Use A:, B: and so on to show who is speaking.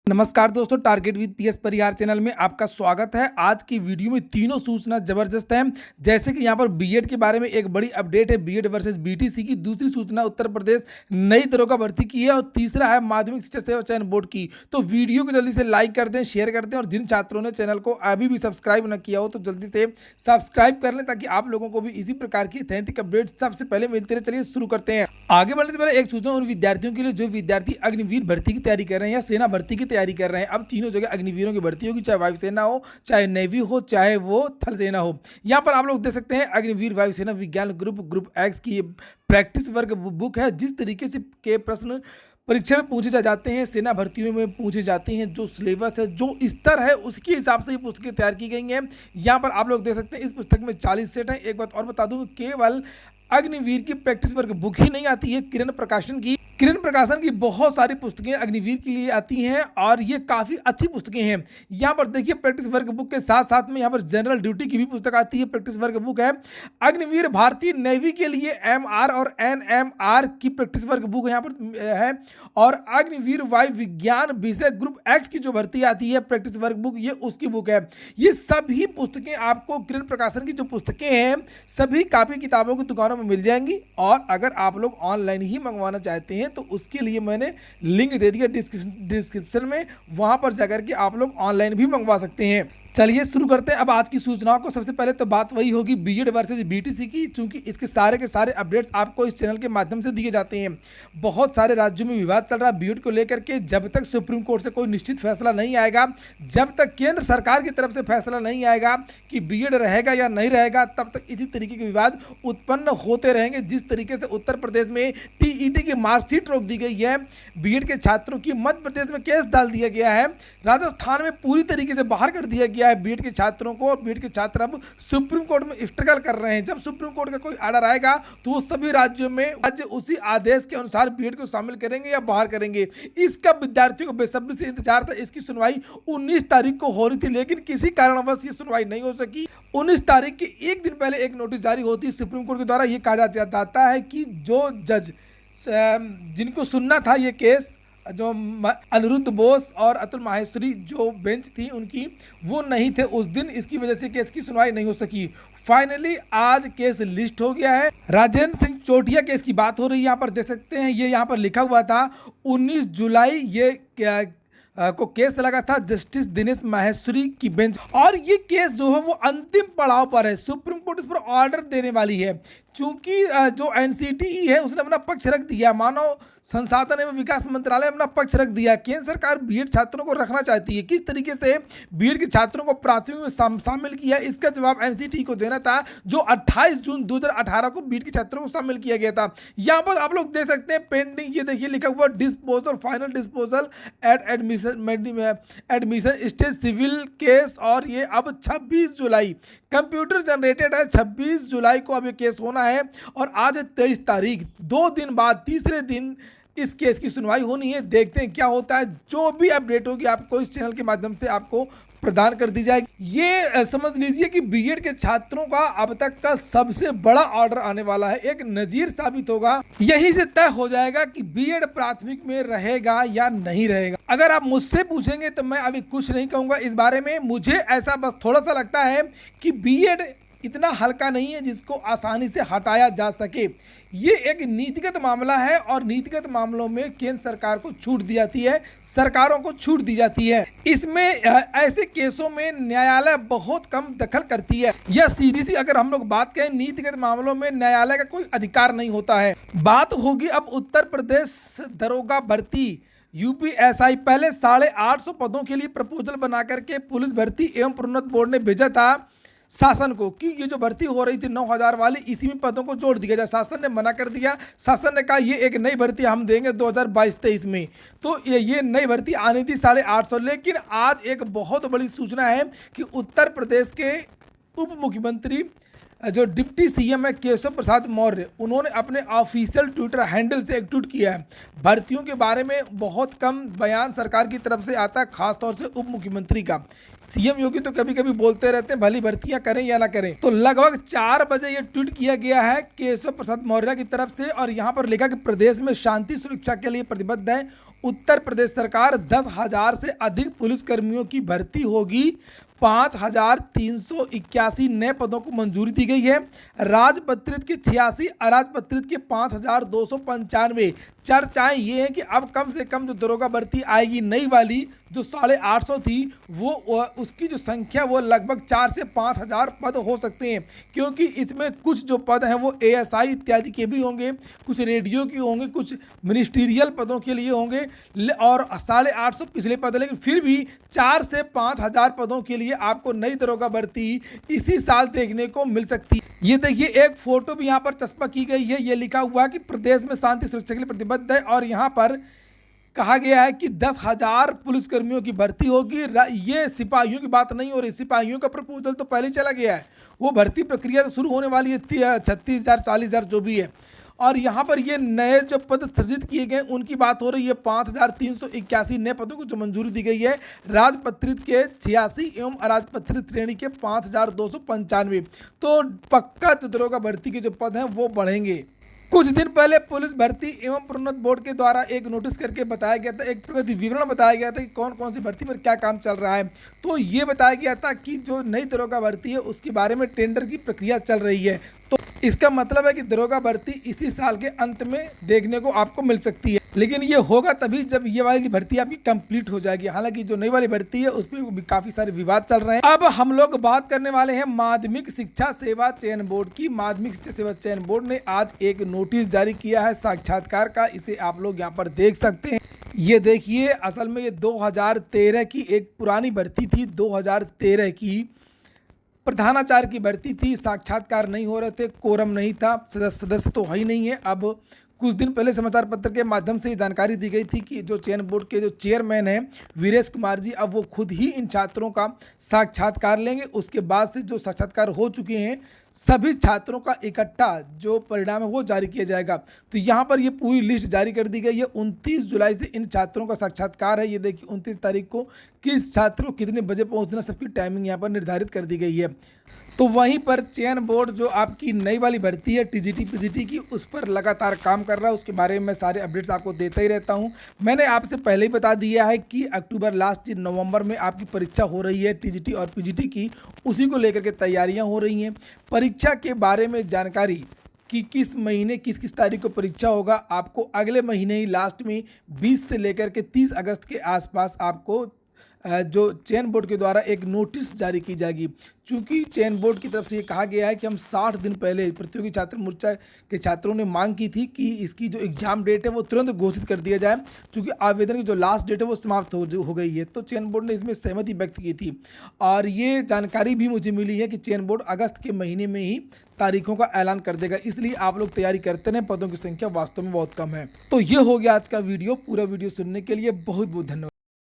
A: नमस्कार दोस्तों, target with PS Parihar channel में आपका स्वागत है। आज की वीडियो में तीनों सूचना जबरदस्त है। जैसे कि यहाँ पर बीएड के बारे में एक बड़ी अपडेट है, बीएड वर्सेस बीटीसी की। दूसरी सूचना उत्तर प्रदेश नई दरोगा भर्ती की है और तीसरा है माध्यमिक शिक्षा सेवा चयन बोर्ड की। तो वीडियो को जल्दी से लाइक कर दें, शेयर कर दें और जिन छात्रों ने चैनल को अभी भी सब्सक्राइब न किया हो तो जल्दी से सब्सक्राइब कर लें ताकि आप लोगों को भी इसी प्रकार की ऑथेंटिक अपडेट सबसे पहले मिलते रहे। चलिए शुरू करते हैं। आगे बढ़ने से पहले एक सूचना उन विद्यार्थियों के लिए जो विद्यार्थी अग्निवीर भर्ती की तैयारी कर रहे हैं या सेना भर्ती की तैयारी कर रहे हैं। अब तीनों जगह अग्निवीरों की भर्ती होगी, चाहे वायुसेना हो, चाहे नेवी हो, चाहे वो थल सेना हो। यहाँ पर आप लोग देख सकते हैं अग्निवीर वायुसेना विज्ञान ग्रुप एक्स की प्रैक्टिस वर्क बुक है। जिस तरीके से के प्रश्न परीक्षा में पूछे जाते हैं, सेना भर्तियों में पूछे जाते हैं, जो सिलेबस है, जो स्तर है, उसके हिसाब से ये पुस्तकें तैयार की गई हैं। यहाँ पर आप लोग देख सकते हैं इस पुस्तक में 40 सेट हैं। एक बात और बता दूं, केवल अग्निवीर की प्रैक्टिस वर्क बुक ही नहीं आती है, किरण प्रकाशन की बहुत सारी पुस्तकें अग्निवीर के लिए आती हैं और ये काफ़ी अच्छी पुस्तकें हैं। यहाँ पर देखिए प्रैक्टिस वर्क बुक के साथ साथ में यहाँ पर जनरल ड्यूटी की भी पुस्तक आती है, प्रैक्टिस वर्क बुक है। अग्निवीर भारतीय नेवी के लिए एमआर और एनएमआर की प्रैक्टिस वर्क बुक यहाँ पर है। और अग्निवीर वायु विज्ञान विषय ग्रुप एक्स की जो भर्ती आती है प्रैक्टिस वर्क बुक, ये उसकी बुक है। ये सभी पुस्तकें आपको किरण प्रकाशन की जो पुस्तकें हैं सभी कापी किताबों की दुकानों में मिल जाएंगी। और अगर आप लोग ऑनलाइन ही मंगवाना चाहते हैं तो उसके लिए मैंने लिंक दे दिया डिस्क्रिप्शन में, वहां पर जाकर के आप लोग ऑनलाइन भी मंगवा सकते हैं। चलिए शुरू करते हैं अब आज की सूचनाओं को। सबसे पहले तो बात वही होगी बीएड वर्सेस बीटीसी की, क्योंकि इसके सारे के सारे अपडेट्स आपको इस चैनल के माध्यम से दिए जाते हैं। बहुत सारे राज्यों में विवाद चल रहा है बीएड को लेकर के। जब तक सुप्रीम कोर्ट से कोई निश्चित फैसला नहीं आएगा, जब तक केंद्र सरकार की तरफ से फैसला नहीं आएगा कि बीएड रहेगा या नहीं रहेगा, तब तक इसी तरीके के विवाद उत्पन्न होते रहेंगे। जिस तरीके से उत्तर प्रदेश में टीईटी की मार्कशीट रोक दी गई है, बीएड के छात्रों की मध्य प्रदेश में केस डाल दिया गया है, राजस्थान में पूरी तरीके से बाहर कर दिया गया है बीएड के छात्रों को। बीएड के छात्र अब सुप्रीम कोर्ट में स्ट्रगल कर रहे हैं। जब सुप्रीम कोर्ट का कोई ऑर्डर आएगा तो वो सभी राज्यों में राज्य उसी आदेश के अनुसार बीएड को शामिल करेंगे या बाहर करेंगे। इसका विद्यार्थियों को बेसब्री से इंतजार था। इसकी सुनवाई 19 तारीख को हो रही थी, लेकिन किसी कारणवश ये सुनवाई नहीं हो सकी। 19 तारीख के एक दिन पहले एक नोटिस जारी होती है सुप्रीम कोर्ट के द्वारा। ये कहा जाता है कि जो जज जिनको सुनना था ये केस, जो अनिरुद्ध बोस और अतुल माहेश्वरी जो बेंच थी उनकी, वो नहीं थे उस दिन। इसकी वजह से केस की सुनवाई नहीं हो सकी। फाइनली आज केस लिस्ट हो गया है। राजेंद्र सिंह चोटिया केस की बात हो रही है। यहाँ पर देख सकते हैं, ये यहाँ पर लिखा हुआ था 19 जुलाई ये को केस लगा था जस्टिस दिनेश माहेश्वरी की बेंच। और ये केस जो है वो अंतिम पड़ाव पर है। सुप्रीम कोर्ट इस पर ऑर्डर देने वाली है, क्योंकि जो एनसीटीई है उसने अपना पक्ष रख दिया, मानव संसाधन एवं विकास मंत्रालय ने अपना पक्ष रख दिया। केंद्र सरकार बीएड छात्रों को रखना चाहती है। किस तरीके से बीएड के छात्रों को प्राथमिक में शामिल किया, इसका जवाब एनसीटीई को देना था, जो 28 जून 2018 को बीएड के छात्रों को शामिल किया गया था। यहाँ पर आप लोग देख सकते हैं पेंडिंग, ये देखिए लिखा हुआ disposal, final disposal at admission stage civil case. और ये अब 26 जुलाई कंप्यूटर जनरेटेड है, 26 जुलाई को अब ये केस होना है। और आज 23 तारीख, 2 दिन बाद तीसरे दिन इस केस की सुनवाई होनी है। देखते हैं क्या होता है। जो भी अपडेट होगी आपको इस चैनल के माध्यम से आपको प्रदान कर दी जाएगी। ये समझ लीजिए कि बीएड के छात्रों का अब तक का सबसे बड़ा ऑर्डर आने वाला है, एक नजीर साबित होगा। यहीं से तय हो जाएगा कि बीएड प्राथमिक में रहेगा या नहीं रहेगा। अगर आप मुझसे पूछेंगे तो मैं अभी कुछ नहीं कहूंगा इस बारे में। मुझे ऐसा बस थोड़ा सा लगता है कि बीएड इतना हल्का नहीं है जिसको आसानी से हटाया जा सके। ये एक नीतिगत मामला है और नीतिगत मामलों में केंद्र सरकार को छूट दी जाती है, सरकारों को छूट दी जाती है। इसमें ऐसे केसों में न्यायालय बहुत कम दखल करती है। यह सीधी सी अगर हम लोग बात करें, नीतिगत मामलों में न्यायालय का कोई अधिकार नहीं होता है। बात होगी अब उत्तर प्रदेश दरोगा भर्ती यूपीएसआई। पहले 850 पदों के लिए प्रपोजल बना करके पुलिस भर्ती एवं प्रोन्नत बोर्ड ने भेजा था शासन को कि ये जो भर्ती हो रही थी 9000 वाली, इसी में पदों को जोड़ दिया जाए। शासन ने मना कर दिया। शासन ने कहा ये एक नई भर्ती हम देंगे 2022-23 में। तो ये नई भर्ती आनी थी 850। लेकिन आज एक बहुत बड़ी सूचना है कि उत्तर प्रदेश के उप मुख्यमंत्री जो डिप्टी सीएम है केशव प्रसाद मौर्य, उन्होंने अपने ऑफिशियल ट्विटर हैंडल से एक ट्वीट किया है। भर्तियों के बारे में बहुत कम बयान सरकार की तरफ से आता है, खासतौर से उप मुख्यमंत्री का। सीएम योगी तो कभी कभी बोलते रहते हैं भली भर्तियां करें या ना करें। तो लगभग 4 बजे ये ट्वीट किया गया है केशव प्रसाद मौर्य की तरफ से, और यहाँ पर लिखा कि प्रदेश में शांति सुरक्षा के लिए प्रतिबद्ध है। उत्तर प्रदेश सरकार 10,000 से अधिक पुलिसकर्मियों की भर्ती होगी। 5,381 नए पदों को मंजूरी दी गई है। राजपत्रित के 86, अराजपत्रित के 5,295। चर्चाएं ये हैं कि अब कम से कम जो दरोगा भर्ती आएगी नई वाली जो 850 थी वो उसकी जो संख्या वो लगभग 4 से 5,000 पद हो सकते हैं, क्योंकि इसमें कुछ जो पद हैं वो ASI इत्यादि के भी होंगे, कुछ रेडियो के होंगे, कुछ मिनिस्ट्रियल पदों के लिए होंगे और 850 पिछले पद, लेकिन फिर भी 4 से 5,000 पदों के लिए आपको नई दरोगा भर्ती इसी साल देखने को मिल सकती है। ये देखिए एक फोटो भी यहाँ पर चस्पा की गई है, ये लिखा हुआ है कि प्रदेश में शांति सुरक्षा के लिए प्रतिबद्ध है और यहाँ पर कहा गया है कि 10,000 पुलिसकर्मियों की भर्ती होगी। ये सिपाहियों की बात नहीं हो रही, सिपाहियों का प्रपोजल तो पहले चला गया है, वो भर्ती प्रक्रिया तो शुरू होने वाली है 36,000 40,000 जो भी है। और यहाँ पर ये नए जो पद सृजित किए गए उनकी बात हो रही है। 5,381 नए पदों को जो मंजूरी दी गई है, राजपत्रित के 86 एवं अराजपत्रित श्रेणी के 5,295। तो पक्का जो दरोगा भर्ती के जो पद हैं वो बढ़ेंगे। कुछ दिन पहले पुलिस भर्ती एवं प्रोन्नत बोर्ड के द्वारा एक नोटिस करके बताया गया था, एक प्रगति विवरण बताया गया था कि कौन कौन सी भर्ती पर क्या काम चल रहा है। तो ये बताया गया था कि जो नई दरोगा भर्ती है उसके बारे में टेंडर की प्रक्रिया चल रही है। तो इसका मतलब है कि दरोगा भर्ती इसी साल के अंत में देखने को आपको मिल सकती है, लेकिन ये होगा तभी जब ये वाली भर्ती आपकी कंप्लीट हो जाएगी। हालांकि जो नई वाली भर्ती है उसमें भी काफी सारे विवाद चल रहे हैं। अब हम लोग बात करने वाले हैं माध्यमिक शिक्षा सेवा चयन बोर्ड की। माध्यमिक शिक्षा सेवा चयन बोर्ड ने आज एक नोटिस जारी किया है साक्षात्कार का, इसे आप लोग यहाँ पर देख सकते हैं। ये देखिए, असल में ये 2013 की एक पुरानी भर्ती थी, 2013 की प्रधानाचार्य की भर्ती थी। साक्षात्कार नहीं हो रहे थे, कोरम नहीं था, सदस्य तो है ही नहीं है। अब कुछ दिन पहले समाचार पत्र के माध्यम से जानकारी दी गई थी कि जो चयन बोर्ड के जो चेयरमैन हैं वीरेश कुमार जी, अब वो खुद ही इन छात्रों का साक्षात्कार लेंगे। उसके बाद से जो साक्षात्कार हो चुके हैं सभी छात्रों का इकट्ठा जो परिणाम है वो जारी किया जाएगा। तो यहाँ पर ये पूरी लिस्ट जारी कर दी गई है। 29 जुलाई से इन छात्रों का साक्षात्कार है। ये देखिए 29 तारीख को किस छात्र को कितने बजे पहुँचना, सबकी टाइमिंग यहाँ पर निर्धारित कर दी गई है। तो वहीं पर चयन बोर्ड जो आपकी नई वाली भर्ती है TGT PGT की, उस पर लगातार काम कर रहा है। उसके बारे में मैं सारे अपडेट्स आपको देता ही रहता हूं। मैंने आपसे पहले ही बता दिया है कि अक्टूबर लास्ट नवंबर में आपकी परीक्षा हो रही है TGT और PGT की, उसी को लेकर के तैयारियां हो रही हैं। परीक्षा के बारे में जानकारी कि किस महीने किस तारीख को परीक्षा होगा, आपको अगले महीने ही लास्ट में 20 से लेकर के 30 अगस्त के आसपास आपको जो चयन बोर्ड के द्वारा एक नोटिस जारी की जाएगी। चूँकि चयन बोर्ड की तरफ से ये कहा गया है कि हम 60 दिन पहले प्रतियोगी छात्र मोर्चा के छात्रों ने मांग की थी कि इसकी जो एग्जाम डेट है वो तुरंत घोषित कर दिया जाए, क्योंकि आवेदन की जो लास्ट डेट है वो समाप्त हो गई है। तो चयन बोर्ड ने इसमें सहमति व्यक्त की थी और ये जानकारी भी मुझे मिली है कि चयन बोर्ड अगस्त के महीने में ही तारीखों का ऐलान कर देगा। इसलिए आप लोग तैयारी करते रहें, पदों की संख्या वास्तव में बहुत कम है। तो ये हो गया आज का वीडियो। पूरा वीडियो सुनने के लिए बहुत बहुत धन्यवाद।